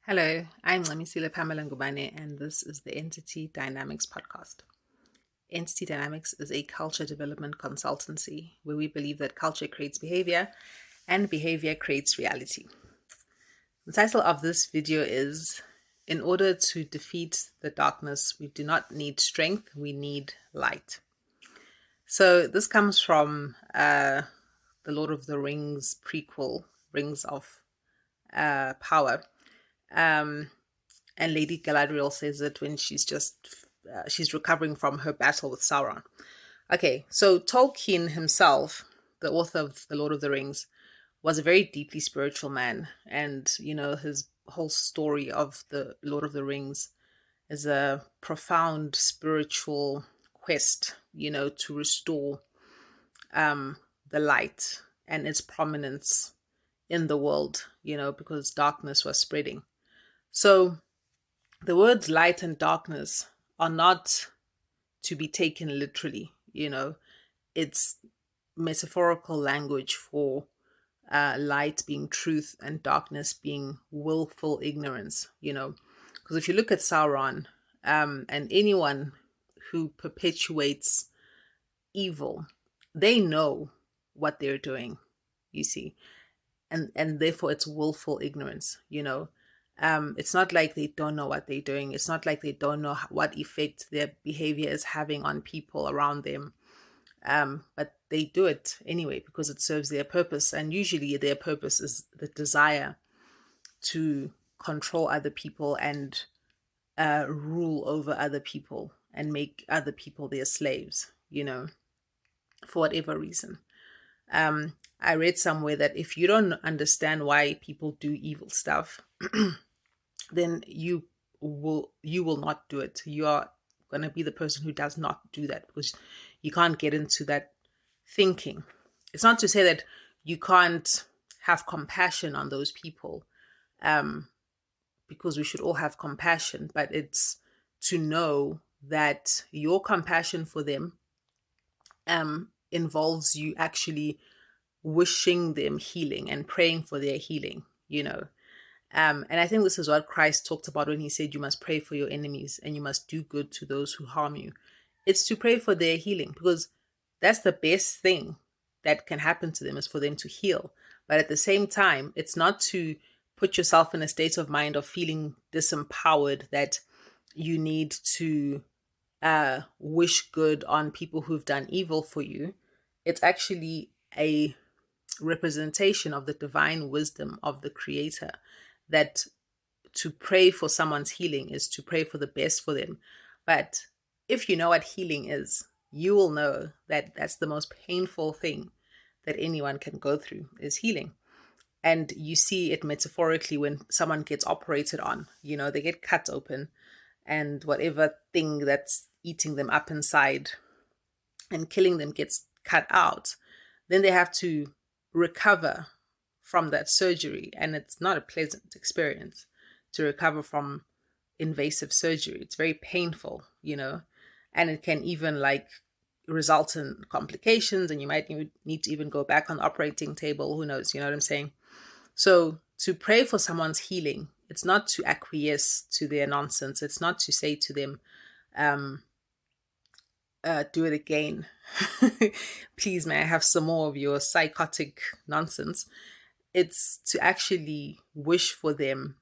Hello, I'm Ncamisile Pamela Ngubane, and this is the Entity Dynamics podcast. Entity Dynamics is a culture development consultancy where we believe that culture creates behavior and behavior creates reality. The title of this video is In order to defeat the darkness, we do not need strength, we need light. So this comes from the Lord of the Rings prequel, Rings of Power. And Lady Galadriel says it when she's recovering from her battle with Sauron. Okay, so Tolkien himself, the author of The Lord of the Rings, was a very deeply spiritual man. And, his whole story of The Lord of the Rings is a profound spiritual quest, to restore the light and its prominence in the world, because darkness was spreading. So the words light and darkness are not to be taken literally, it's metaphorical language for light being truth and darkness being willful ignorance, because if you look at Sauron and anyone who perpetuates evil, they know what they're doing, you see, and therefore it's willful ignorance, it's not like they don't know what they're doing. It's not like they don't know what effect their behavior is having on people around them. But they do it anyway because it serves their purpose. And usually their purpose is the desire to control other people and rule over other people and make other people their slaves, for whatever reason. I read somewhere that if you don't understand why people do evil stuff, then you will not do it. You are going to be the person who does not do that because you can't get into that thinking. It's not to say that you can't have compassion on those people, because we should all have compassion, but it's to know that your compassion for them involves you actually wishing them healing and praying for their healing, And I think this is what Christ talked about when he said you must pray for your enemies and you must do good to those who harm you. It's to pray for their healing because that's the best thing that can happen to them is for them to heal. But at the same time, it's not to put yourself in a state of mind of feeling disempowered that you need to wish good on people who've done evil for you. It's actually a representation of the divine wisdom of the Creator, that to pray for someone's healing is to pray for the best for them. But if you know what healing is, you will know that that's the most painful thing that anyone can go through is healing. And you see it metaphorically when someone gets operated on, they get cut open and whatever thing that's eating them up inside and killing them gets cut out. Then they have to recover from that surgery, and it's not a pleasant experience to recover from invasive surgery. It's very painful, and it can even result in complications, and you might need to even go back on the operating table. Who knows? You know what I'm saying? So to pray for someone's healing, it's not to acquiesce to their nonsense. It's not to say to them, do it again. Please, may I have some more of your psychotic nonsense? It's to actually wish for them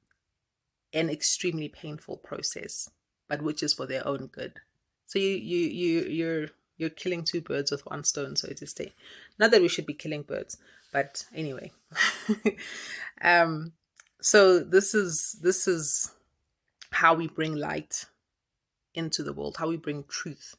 an extremely painful process, but which is for their own good. So you're killing two birds with one stone, so to say. Not that we should be killing birds, but anyway. So this is how we bring light into the world, how we bring truth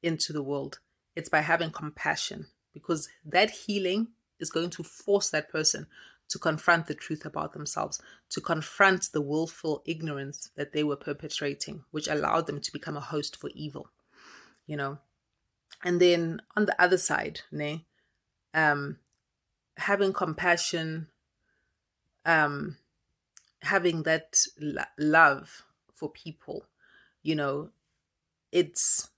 into the world. It's by having compassion, because that healing is going to force that person to confront the truth about themselves, to confront the willful ignorance that they were perpetrating, which allowed them to become a host for evil, And then on the other side, having compassion, having that love for people, it's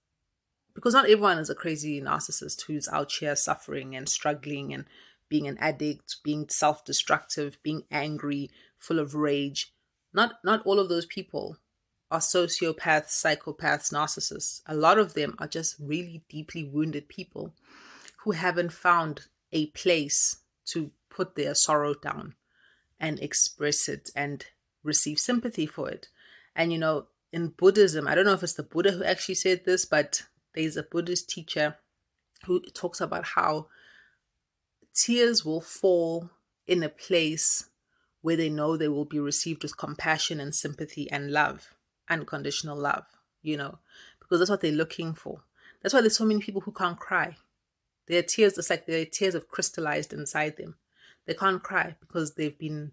because not everyone is a crazy narcissist who's out here suffering and struggling and being an addict, being self-destructive, being angry, full of rage. Not all of those people are sociopaths, psychopaths, narcissists. A lot of them are just really deeply wounded people who haven't found a place to put their sorrow down and express it and receive sympathy for it. And in Buddhism, I don't know if it's the Buddha who actually said this, but there's a Buddhist teacher who talks about how tears will fall in a place where they know they will be received with compassion and sympathy and love, unconditional love, because that's what they're looking for. That's why there's so many people who can't cry. Their tears, it's like their tears have crystallized inside them. They can't cry because they've been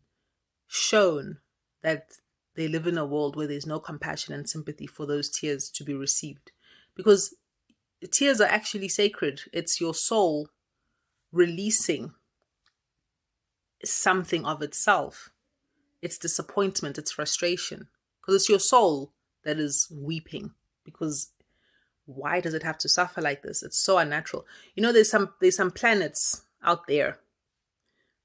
shown that they live in a world where there's no compassion and sympathy for those tears to be received. Because tears are actually sacred. It's your soul releasing something of itself. It's disappointment, it's frustration. Because it's your soul that is weeping. Because why does it have to suffer like this? It's so unnatural. There's some planets out there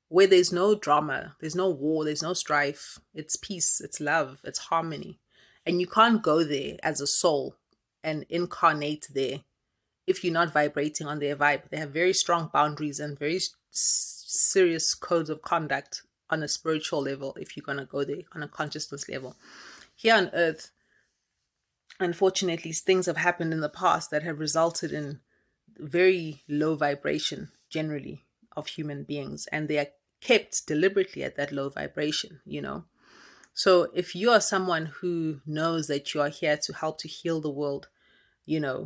where there's no drama, there's no war, there's no strife. It's peace, it's love, it's harmony. And you can't go there as a soul and incarnate there if you're not vibrating on their vibe. They have very strong boundaries and very serious codes of conduct on a spiritual level if you're going to go there on a consciousness level. Here on earth, unfortunately, things have happened in the past that have resulted in very low vibration generally of human beings, and they are kept deliberately at that low vibration. So if you are someone who knows that you are here to help to heal the world, and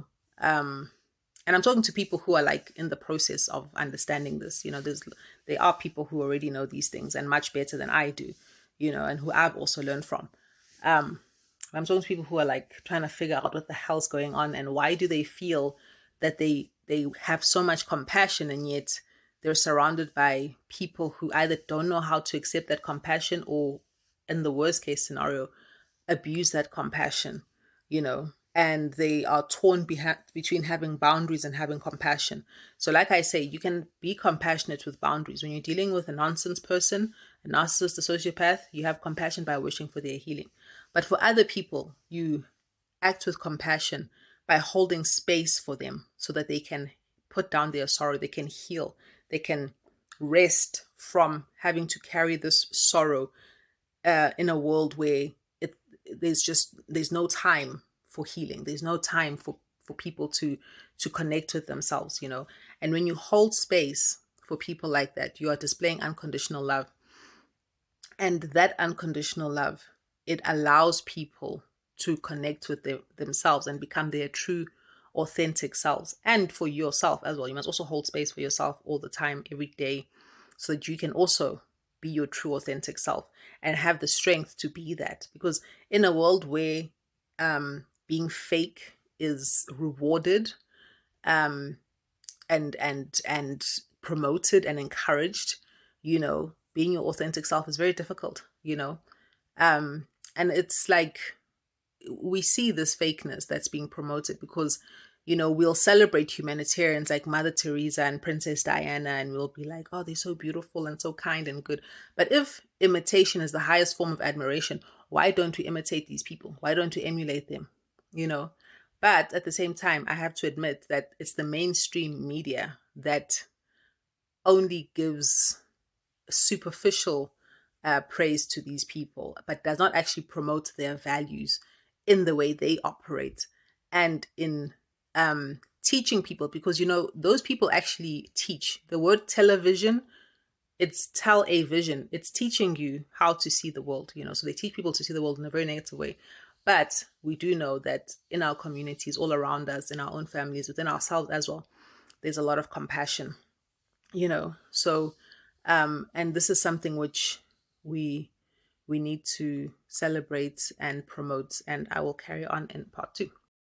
I'm talking to people who are like in the process of understanding this, there are people who already know these things and much better than I do, and who I've also learned from. I'm talking to people who are like trying to figure out what the hell's going on and why do they feel that they have so much compassion and yet they're surrounded by people who either don't know how to accept that compassion or, in the worst case scenario, abuse that compassion, and they are torn between having boundaries and having compassion. So like I say, you can be compassionate with boundaries. When you're dealing with a nonsense person, a narcissist, a sociopath, you have compassion by wishing for their healing. But for other people, you act with compassion by holding space for them so that they can put down their sorrow, they can heal, they can rest from having to carry this sorrow in a world where there's no time for healing. There's no time for people to connect with themselves, And when you hold space for people like that, you are displaying unconditional love. And that unconditional love, it allows people to connect with themselves and become their true, authentic selves. And for yourself as well. You must also hold space for yourself all the time, every day, so that you can also be your true, authentic self and have the strength to be that. Because in a world where being fake is rewarded and promoted and encouraged, being your authentic self is very difficult, and it's like we see this fakeness that's being promoted because we'll celebrate humanitarians like Mother Teresa and Princess Diana, and we'll be like, oh, they're so beautiful and so kind and good. But if imitation is the highest form of admiration, why don't we imitate these people? Why don't we emulate them? But at the same time, I have to admit that it's the mainstream media that only gives superficial praise to these people, but does not actually promote their values in the way they operate and in teaching people, because those people actually teach. The word television, it's tell a vision. It's teaching you how to see the world, so they teach people to see the world in a very negative way. But we do know that in our communities, all around us, in our own families, within ourselves as well, there's a lot of compassion, so and this is something which we need to celebrate and promote, and I will carry on in part 2.